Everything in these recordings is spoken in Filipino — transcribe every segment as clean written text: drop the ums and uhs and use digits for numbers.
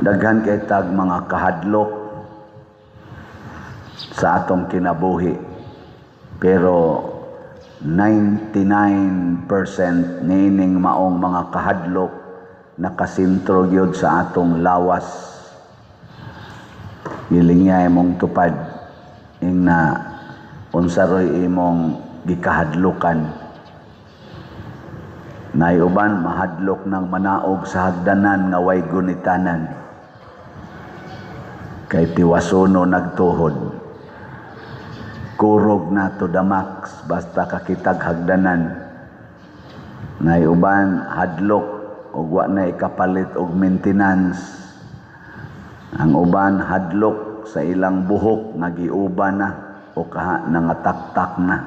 Daghan kay tag mga kahadlok sa atong kinabuhi, pero 99% nining maong mga kahadlok nakasintro gyud sa atong lawas. Gilingya imong tupad ingna unsa roy imong gikahadlukan. Nay uban mahadlok ng manaog sa hagdanan nga way gunitanan, kay tiwasono nagtuhod. Kurog na to the max basta kakitag hagdanan. Nay uban hadlok ug wa na ikapalit og maintenance. Ang uban hadlok sa ilang buhok nga giuban na o kaha nangataktak na.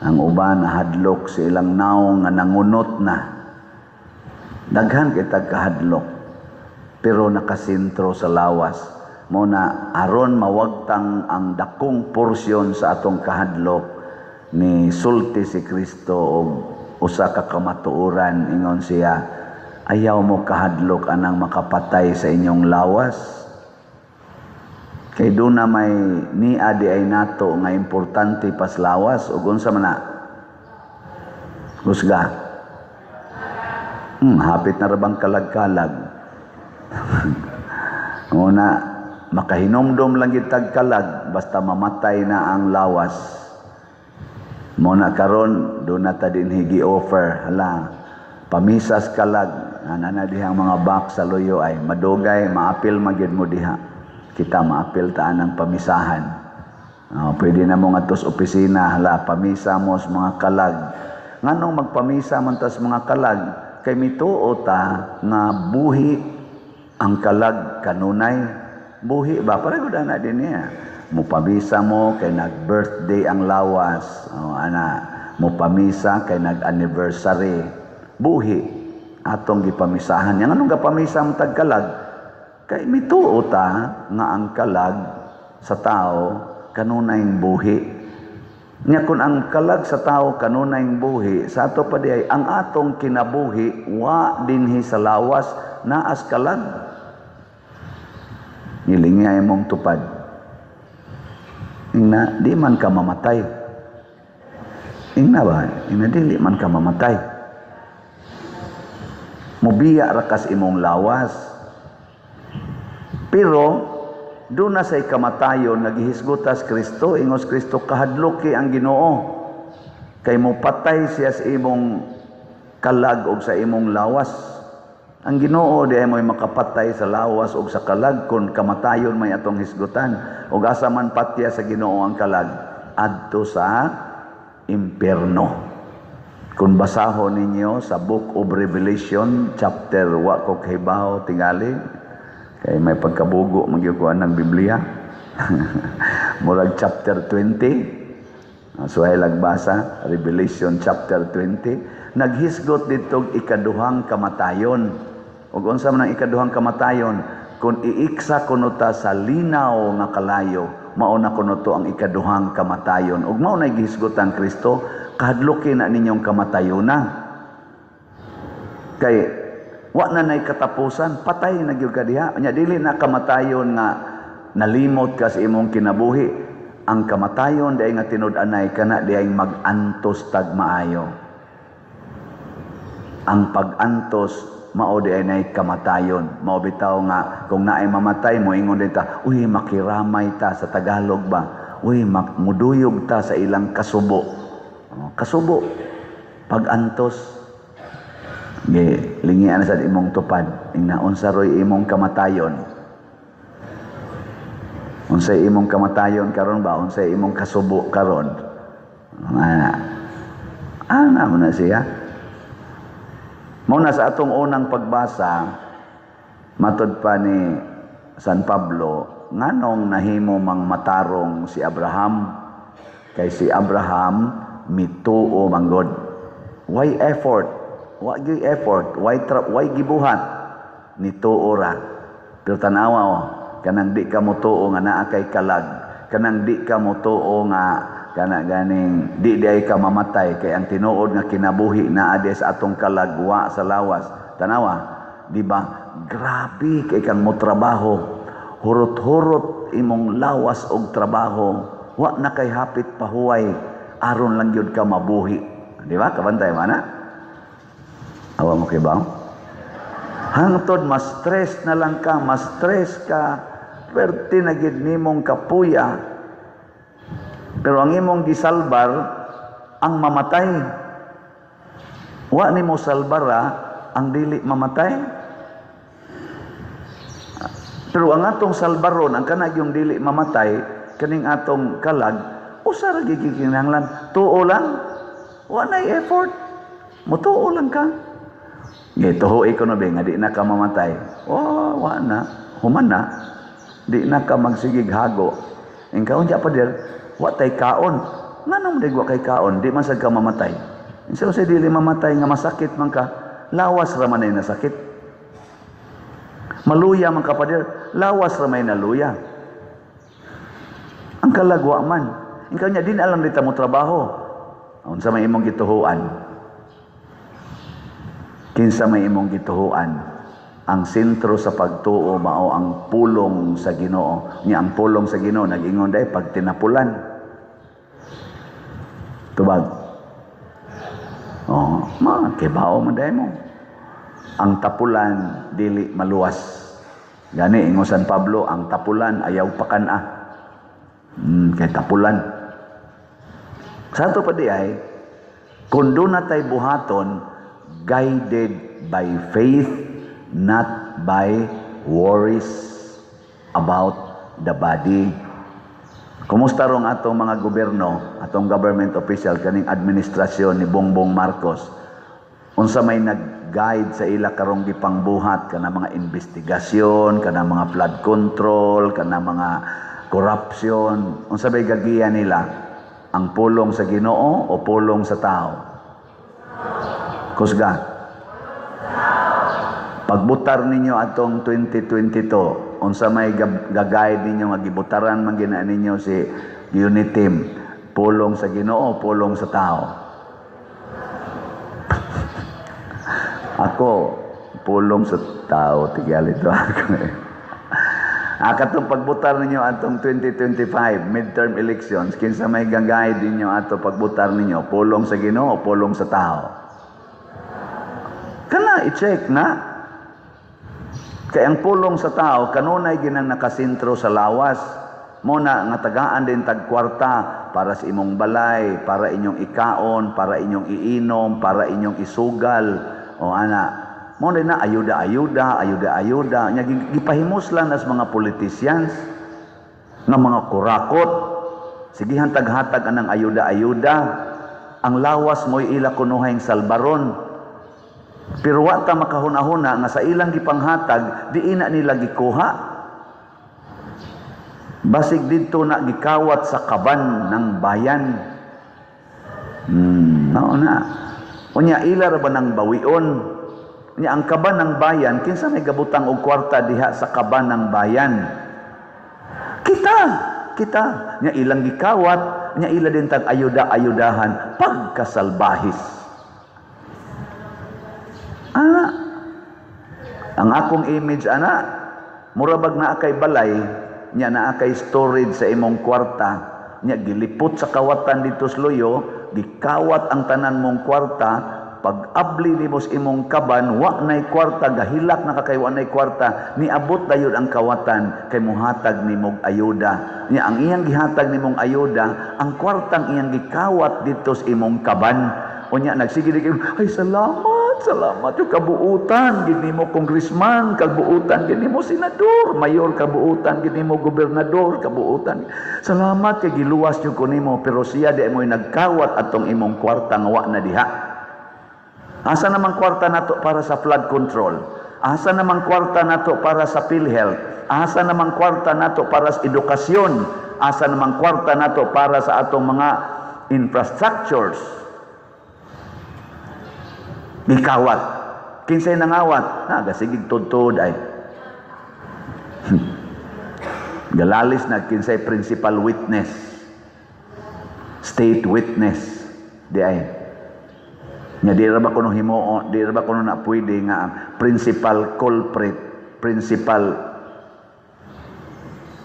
Ang uban hadlok sa ilang naong nga nangunot na. Daghan kitag kahadlok pero nakasentro sa lawas. Muna aron mawagtang ang dakong porsyon sa atong kahadlok ni sulti si Kristo og usa ka kamatuoran, ingon siya, ayaw mo kahadlok anang makapatay sa inyong lawas. Kay doon na may niya di ay nato nga importante pas lawas ug unsa man na husga. Hapit na rabang kalag-kalag. Una makahinomdom lang gitag kalag basta mamatay na ang lawas. Muna karon do na ta dinhi gi-offer hala pamisas kalag ana dihang mga box sa loyo ay madugay maapil magyud mo diha. Kita maapil taan ng pamisahan. Pwede na mo nga tos opisina hala pamisa mo sa mga kalag. Nganong magpamisa man tas mga kalag kay mituo ta nga buhi ang kalag kanunay. Buhi ba? Parang na din niya. Mupamisa mo kay nag-birthday ang lawas. Mupamisa kay nag-anniversary. Buhi. Atong gipamisahan. Yang anong gapamisa mo tagkalag? Kay mituo ta nga ang kalag sa tao kanunayng buhi. Nya kun ang kalag sa tao kanunayng buhi, sa ato pa di ay ang atong kinabuhi wa dinhi sa lawas naas kalag. Nilingay mong tupad. Ingna, di man ka mamatay. Ingna ba? Ingna, dili man ka mamatay. Mubiya rakas imong lawas. Pero, doon na sa ikamatayon, naghihisgutas Kristo, ingos Kristo, kahadloki ang Ginoo. Kay mo patay siya sa imong kalag o sa imong lawas. Ang Ginoo di ay mo'y makapatay sa lawas o sa kalag kung kamatayon may atong hisgutan. O asa man patya sa Ginoo ang kalag, adto sa impierno. Kung basahon ninyo sa Book of Revelation, chapter wa ko kahibaw tingali, kay may pagkabugo magyukuan ng Biblia. Murag chapter 20. So ay lagbasa, Revelation chapter 20. Naghisgot dito ikaduhang kamatayon. Ug unsa man ang ikaduhang kamatayon? Kung iiksa kuno ta sa linaw nga kalayo, mao na kuno to ang ikaduhang kamatayon. Ug mao na gihisgotan Kristo, kahadlokin na ninyong kamatayona. Kay wa na nay katapusan, patay na gyud ka diha. Nya dili na kamatayon nga nalimot ka sa imong kinabuhi. Ang kamatayon diay nga tinud-anay kana diay mag-antos tag maayo. Ang pag-antos mao di ay nay kamatayon. Mao bitaw nga kung naay mamatay mo ingon dita, uy makiramay ta sa Tagalog ba. Uy muduyog ta sa ilang kasubo. Kasubo pag-antos. Lingian sa imong tupad. Ingna unsa roy imong kamatayon. Unsay imong kamatayon karon ba? Unsay imong kasubo karon? Ana mo na siya. Muna sa atong unang pagbasa, matod pa ni San Pablo, nganong nahimo mang matarong si Abraham? Kay si Abraham mituo manggod. Why effort? Why effort? Why gibuhat? Nituo ra. Pero tanawa kanang di ka mutuo nga naa kay kalag, kanang di ka mutuo nga kana ganing di ay ka mamatay kay ang tinuod nga kinabuhi naa sa atong kalagwa sa lawas. Tanawa, di ba? Grabe kay kang mo trabaho. Hurot-hurot imong lawas og trabaho. Wa na kay hapit pahuway aron lang gyud ka mabuhi. Di ba? Kabantay man na? Awa mo kay ba? Hangtod mas stress na lang ka, mas stress ka, perti na gid nimong kapuya. Pero ang imong gisalbar ang mamatay. Wa nimo salbara ang dili mamatay. Pero ang atong salbaron, ang kanag yung dili mamatay, kaning atong kalag, usa ra gikinahanglan, tuo lang. Wa nay effort. Mutuo lang ka. Gituhoy ko na ba, nga di na ka mamatay. Oh, wa na. Human na. Di na ka magsigig hago. Ang kaon dya pa der, wa tay kaon. Nga nang wa kay kaon, di man sad ka mamatay. Insa sa dili mamatay nga masakit man ka, lawas ra man ay nasakit. Maluya man ka pa der, lawas ra may naluya. Ang kalagwa man. Ang kaon nya din alam dita mo trabaho. Unsa may imong gituhuan? Kinsa may imong gituhuan, ang sentro sa pagtuo mao ang pulong sa Ginoo. Nya ang pulong sa Ginoo nag-ingon day pag tinapulan. Tubag. Oh, kibaw man day mo. Ang tapulan dili maluwas. Gani ingon San Pablo, ang tapulan ayaw pakana. Kay tapulan. Sa ato pa di ay kun do na tay buhaton, guided by faith, not by worries about the body. Kumusta rong atong mga gobyerno, atong government official, kaning administrasyon ni Bongbong Marcos? Unsa may nag-guide sa ila karong gipangbuhat kana mga investigasyon, kana mga flood control, kana mga corruption? Unsa may gagiya nila? Ang pulong sa Ginoo o pulong sa tao? Kusga. Pagbutar ninyo atong 2022, unsa may gagayad ninyo nga gibutaran man gina ninyo si unit team, pulong sa Ginoo, pulong sa tao? Ako, pulong sa tao, tigali to ako. Katong pagbutar ninyo atong 2025 midterm elections, kinsa may gagayad ninyo ato pagbutar ninyo, pulong sa Ginoo, pulong sa tao? Kana i-check na. Kaya ang pulong sa tao, kanunay ginang nakasintro sa lawas. Muna nga tagaan din tagkwarta para sa imong balay, para inyong ikaon, para inyong iinom, para inyong isugal. O ana, muna na ayuda. Nya gipahimos lang as mga politicians, nga mga kurakot. Sige hantag-hatag anang ayuda. Ang lawas mo'y ila kunuhayng salbaron. Pero wa ta makahuna-huna nga sa ilang gipanghatag di ina nila gikuha. Basig didto na gikawat sa kaban ng bayan. Mao na. Unya ila ra ba nang bawion? Unya ang kaban ng bayan kinsa may gabutang og kwarta diha sa kaban ng bayan? Kita. Nya ilang gikawat, nya ila din tag ayuda-ayudahan pagkasalbahis. Ang akong image murabag na akay balay, nya na akay storage sa imong kwarta, nya gilipot sa kawatan dito sa loyo, gikawat ang tanan mong kwarta, pag abli nimo sa imong kaban, wa nay kwarta, gahilak na kakay wa nay kwarta, niabot dayon ang kawatan kay muhatag nimong ayuda. Nya ang iyang gihatag nimong ayuda, ang kwartang iyang gikawat dito sa imong kaban. Unya nagsige di ay salamat yung kabuutan gini mo congressman, kabuutan gini mo senador, mayor, kabuutan gini mo gobernador, kabuutan. Salamat kay giluwas yung kunimo, pero siya di mo nagkawat atong imong kwarta nga wa na diha. Asa namang kwarta nato para sa flood control? Asa namang kwarta nato para sa PhilHealth? Asa namang kwarta nato para sa edukasyon? Asa namang kwarta nato para sa atong mga infrastructures? Gikawat. Kinsay nangawat? Gasigig tudtod ay. Galalis na kinsay principal witness. State witness. Di ay. Nya di ra ba kuno himuon, di ra ba kuno na pwede nga ang principal culprit, principal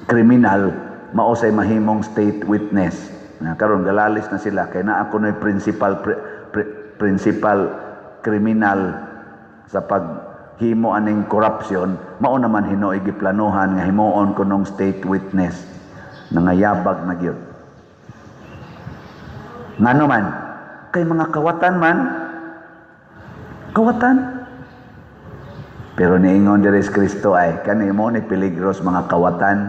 criminal mao say mahimong state witness. Karon galalis na sila kay naa kuno'y principal criminal sa paghimo aning corruption, mao naman hinuoy giplanuhan nga himuon kunong state witness. Nangayabag na gyud. Ngano man kay mga kawatan man, kawatan. Pero niingon diri si Kristo ay kani mo ni peligros mga kawatan,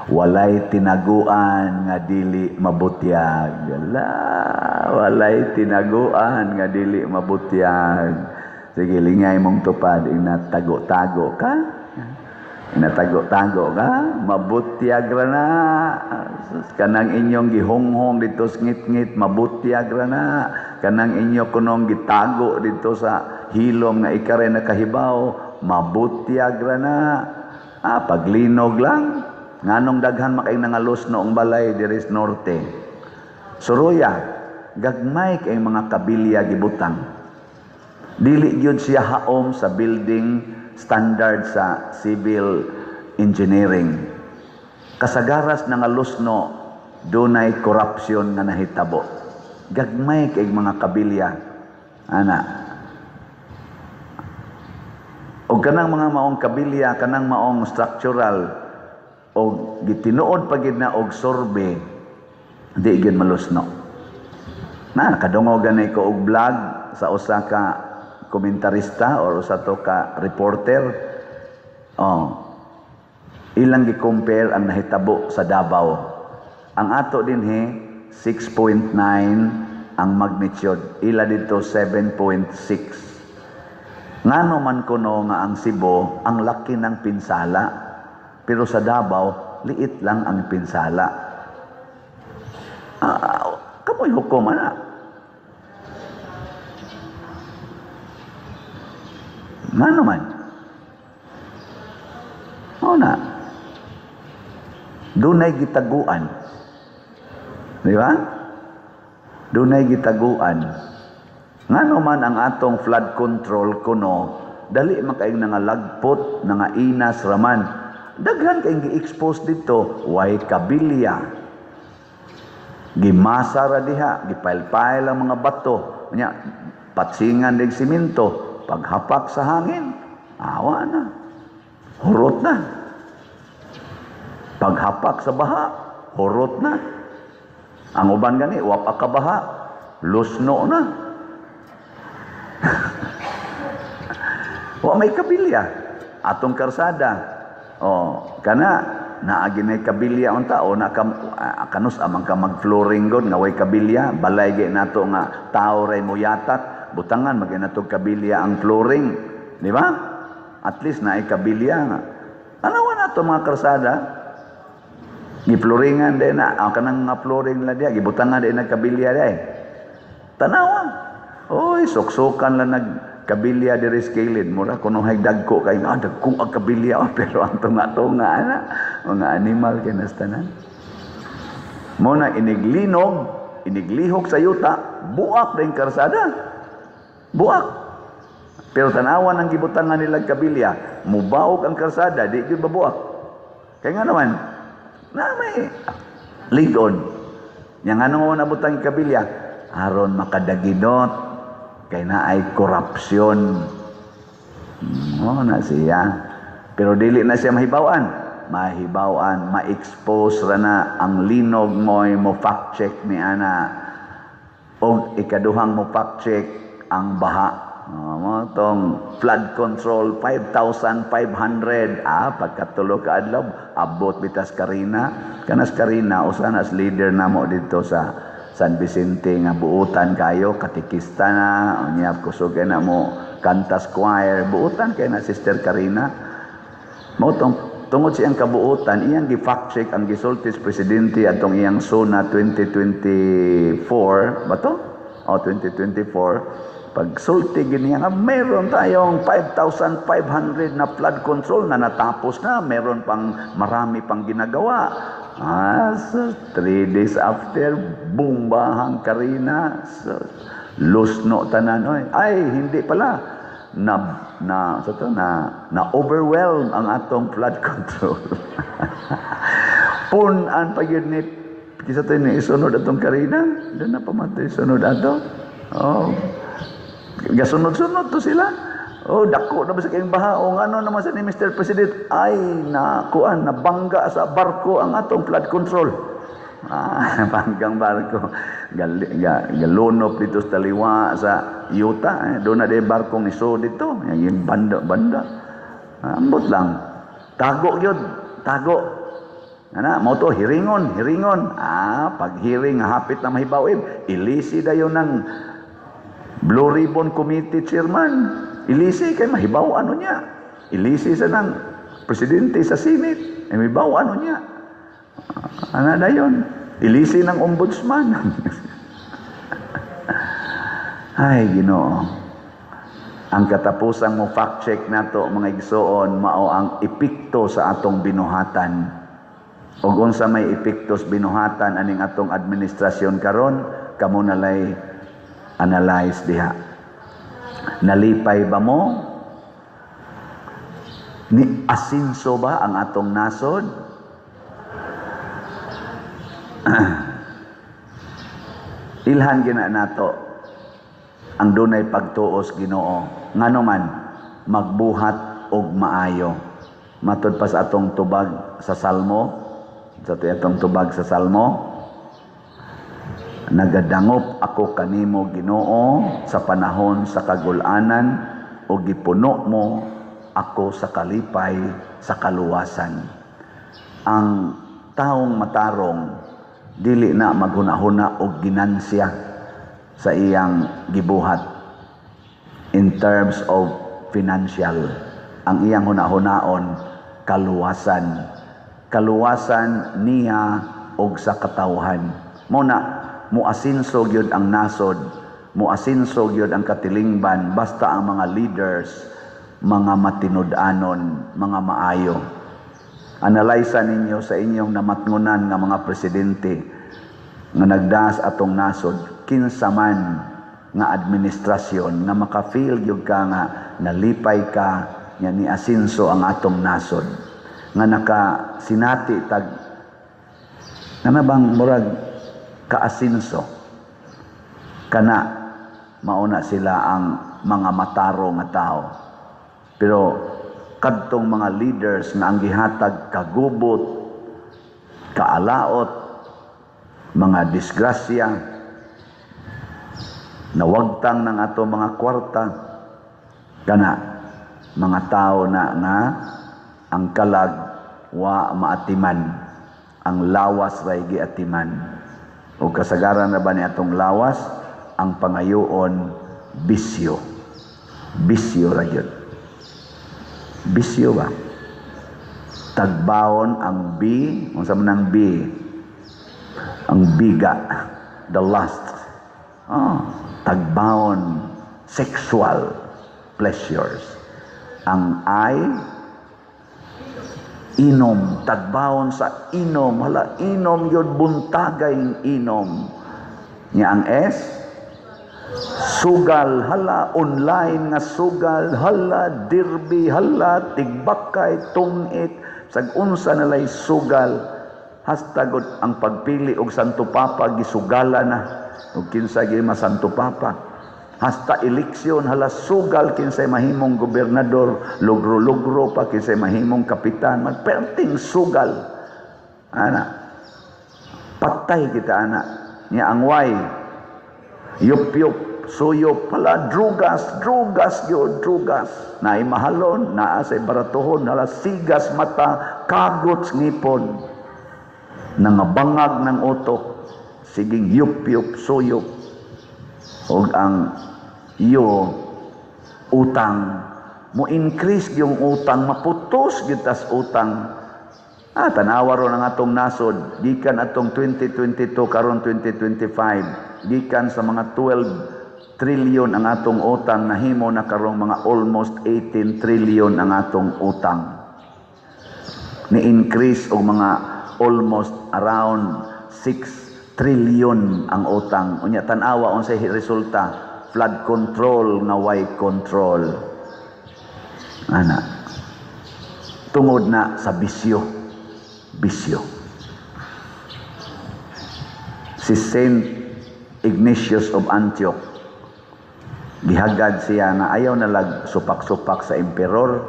walay tinaguan nga dili mabutyag. Walay tinaguan nga dili mabutyag. Sige, lingay mong tupad, inatago-tago ka. Inatago-tago ka, mabutyag ra na. Kanang inyong gihonghong dito sa ngit-ngit, mabutyag ra na. Kanang inyo kunong gitago dito sa hilom nga ikare nakahibaw, mabutyag ra na. Paglinog lang. Nganong daghan makaing nangalos noong balay diri sa norte. Suruya, gagmay kay mga kabilya gibutang. Dili gyud siya haom sa building standard sa civil engineering. Kasagaras nangalusno dunay corruption nga nahitabo. Gagmay kay mga kabilya ana. Og kanang mga maong kabilya, kanang maong structural o gitinuod pagid na og sorbe, di gyud malusno. Kadungog ganay ko og vlog sa usa ka komentarista or usa to ka reporter. Ilang gi-compare ang nahitabo sa Davao. Ang ato dinhi 6.9 ang magnitude, ila dito 7.6. Ngano man kuno nga ang Cebu ang laki ng pinsala, pero sa Davao liit lang ang pinsala. Kamoy hukom ana. Ngano man? Na. Dunay gitaguan. Di ba? Dunay gitaguan. Ngano man ang atong flood control kuno, dali makaing nangalagpot, nangainas raman. Daghan kayong gi-expose dito, way kabilya. Gimasa ra diha, gipail-pail ang mga bato. Nya, patsingan dig simento, paghapak sa hangin, awa na. Hurot na. Paghapak sa baha, hurot na. Ang uban gani, wapa ka baha, lusno na. Wa may kabilya. Atong karsada. Kana naagi may kabilya unta o kanus amang ka mag-flooring god nga way kabilya, balay gyud nato nga tao ray moyatat, butangan magay nato kabilya ang flooring, di ba? At least naay kabilya nga. Anawa nato mga karsada, giploringan din na, kanang nga flooring la diya, gibutangan din na kabilya diya. Tanawa. Oy, suksukan lang nagkabilya diri sa kilid. Mura kuno hay dagko kay dagko ang kabilya, pero ang tunga-tunga ana, mga animal kay nastanan. Mo na iniglinog, iniglihok sa yuta, buak din karsada. Buak. Pero tanawan ang gibutangan nila kabilya, mubaog ang karsada, di gyud babuak. Kay nga naman, na may ligon. Yang ano mo nabutang kabilya, aron makadaginot kay naay korupsyon. Na siya. Pero dili na siya mahibawan. Mahibawan, ma-expose ra na ang linog mo'y mo fact check ni ana. O ikaduhang mo fact check ang baha. Tong flood control 5,500 pagkatulo ka adlaw abot bitas Karina. Kanas Karina usa nas leader namo dito sa San Vicente nga buutan kayo, katikista na, unya kusog na mo kantas choir, buutan kay na Sister Karina. Mo tungod siyang kabuutan, iyang gi-fact check ang gisultis presidente atong iyang SONA 2024 ba to? 2024. Pag sulti ganiya nga meron tayong 5,500 na flood control na natapos na, meron pang marami pang ginagawa. So 3 days after, bumbahang Karina. So, Lusno tanan oy. Ay hindi pala na overwhelm ang atong flood control. Punan pa yun ni kisa to ni isunod atong karina, doon na pamatay sunod ato. Oh. Gasunod-sunod to sila. Oh, dako na ba sa kayong baha? O ano naman sa ni Mr. President? Ay, nabangga sa barko ang atong flood control. Banggang barko. Galunop dito sa taliwa sa Yuta. Doon na din barkong iso dito. Yung banda. Ambot lang. Tago yun. Tago. Mo to, hiringon. Pag hiring, hapit na mahibawin. Ilisi dayon ng Blue Ribbon Committee Chairman. Ilisi kay mahibaw ano niya. Ilisi sa ng presidente sa Senate. Mahibaw ano niya. Ano na yun? Ilisi ng ombudsman. Ay, Ginoo. Ang katapusang mo fact check nato mga igsoon mao ang epekto sa atong binuhatan. Ug unsa may epekto sa binuhatan aning atong administrasyon karon kamo nalay analyze diha. Nalipay ba mo? Ni asinso ba ang atong nasod? Ilhan gina nato ang dunay pagtuos Ginoo ngano man magbuhat og maayo. Matud pa sa atong tubag sa Salmo, nagadangop ako kanimo Ginoo sa panahon sa kagul-anan o gipuno mo ako sa kalipay sa kaluwasan. Ang taong matarong dili na maghuna-huna og ginansya sa iyang gibuhat in terms of financial. Ang iyang huna-hunaon kaluwasan niya og sa katawhan. Muna muasinso gyud ang nasod, muasinso gyud ang katilingban basta ang mga leaders mga matinud-anon, mga maayo. Analysa ninyo sa inyong namatngunan nga mga presidente nga nagdaas atong nasod kinsa man nga administrasyon nga maka-feel gyud ka nga nalipay ka nya ni asinso ang atong nasod nga nakasinati tag nga bang murag kaasinso kana mauna sila ang mga mataro nga tao. Pero kadtong mga leaders na ang gihatag kagubot, kaalaot, mga disgrasya, nawagtang ng ato mga kwarta, kana mga tao na nga ang kalag wa maatiman, ang lawas ray giatiman. O kasagaran na ba ni atong lawas ang pangayoon bisyo. Bisyo ra gyud. Bisyo ba? Tagbaon ang unsa man ang ang biga, the lust. Tagbaon sexual pleasures. Ang inom, tagbaon sa inom, hala inom yun, buntagay inom. Nya ang sugal, hala online nga sugal, hala dirbi, hala tigbakay, tungit, sag-unsa nalay sugal, hastagot ang pagpili og Santo Papa, gisugala na, o kinsa gima Santo Papa. Hasta eleksyon, hala sugal, kinsay mahimong gobernador, lugro-lugro pa, kinsay mahimong kapitan, magperting sugal. Patay kita, niya ang way, yup-yup, suyop, pala, drugas, naay mahalon, naasay baratuhon, hala sigas mata, kagots ngipon, nangabangag ng utok, siging yup-yup, suyop, o ang utang mo increase yung utang, maputos gitas utang. Tanawa ron ang atong nasod gikan atong 2022 karon 2025 gikan sa mga 12 trillion ang atong utang, nahimo na karong mga almost 18 trillion ang atong utang, ni increase og mga almost around 6 trillion ang utang. Unya tanawa unsay resulta, flood control nga way control. Ana. Tungod na sa bisyo. Bisyo. Si Saint Ignatius of Antioch, gihagad siya na ayaw na lang supak-supak sa emperor,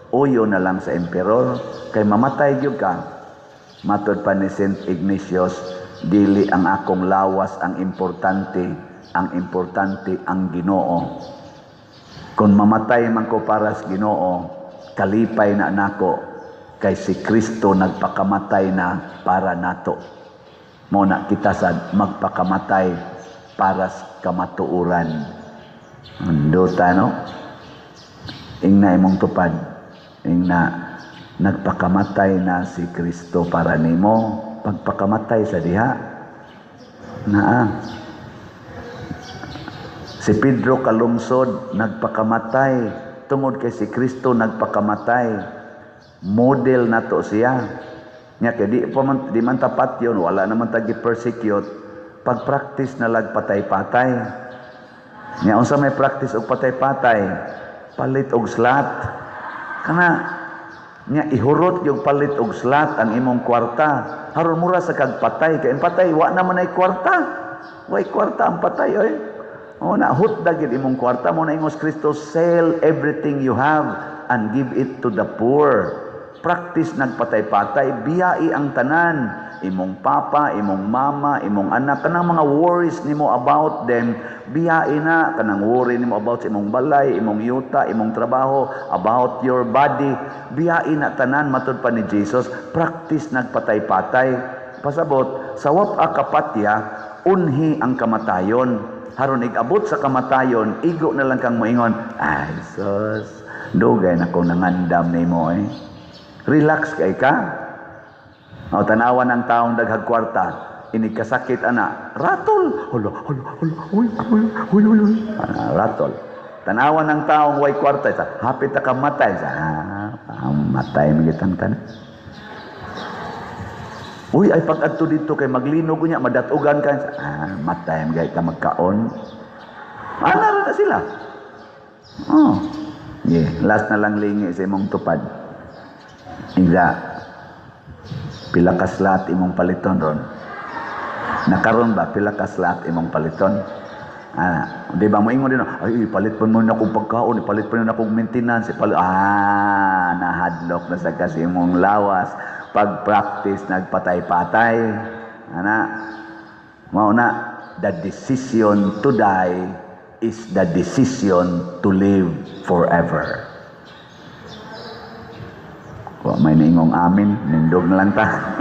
uyo na lang sa emperor, kay mamatay gyud ka. Matod pa ni Saint Ignatius, dili ang akong lawas ang importante ang Ginoo. Kung mamatay man ko para sa Ginoo, kalipay na nako, kay si Kristo nagpakamatay na para nato. Muna kita sad magpakamatay para sa kamatuuran. Andota, no? Ingna imong tupad. Ingna nagpakamatay na si Kristo para nimo. Pagpakamatay sa diha. Naa. Si Pedro kalungsod nagpakamatay tungod kay si Kristo nagpakamatay. Model na to siya. Nya kay di man tapat yun, wala naman tagi persecute. Pag-practice na lag patay-patay. Nya unsa may practice og patay-patay? Palit og slat. Kana nya ihurot yung palit og slat ang imong kwarta. Haron mura sa kagpatay kay patay wa naman ay kwarta. Way kwarta ang patay oy. O na hutdag gid imong kwarta mo na ingos Kristo, sell everything you have and give it to the poor. Practice nagpatay-patay, biyai ang tanan, imong papa, imong mama, imong anak, kanang mga worries nimo about them, biyai na, kanang worry nimo about sa imong balay, imong yuta, imong trabaho, about your body, biyai na tanan, matud pa ni Jesus, practice nagpatay-patay. Pasabot, sa wap-a kapatya, unhi ang kamatayon. Haron igabot sa kamatayon, igo na lang kang moingon, ay sus, dugay na kong nangandam nimo eh. Relax kay ka. O tanawan ng taong daghag kwarta, inikasakit ana, ratol. Hala, huy. Ratol. Tanawan ng taong way kwarta, hapit ta ka matay. Matay magitang tanan. Uy, ay pag-adto dito kay maglinog niya, madatugan ka. Matay magay ka magkaon. Ana na sila. Oh. Yeah, last na lang lingi sa imong tupad. Ida, pila ka slot imong paliton ron. Nakaroon ba pila ka slot imong paliton? Di ba mo ingon din, ay palit pa mo na kong pagkaon, palit pa na kong maintenance, nahadlok na sa kasi imong lawas. Pag-practice nagpatay-patay. Mauna, the decision to die is the decision to live forever. Kung may naingong amin, nindog na lang ta.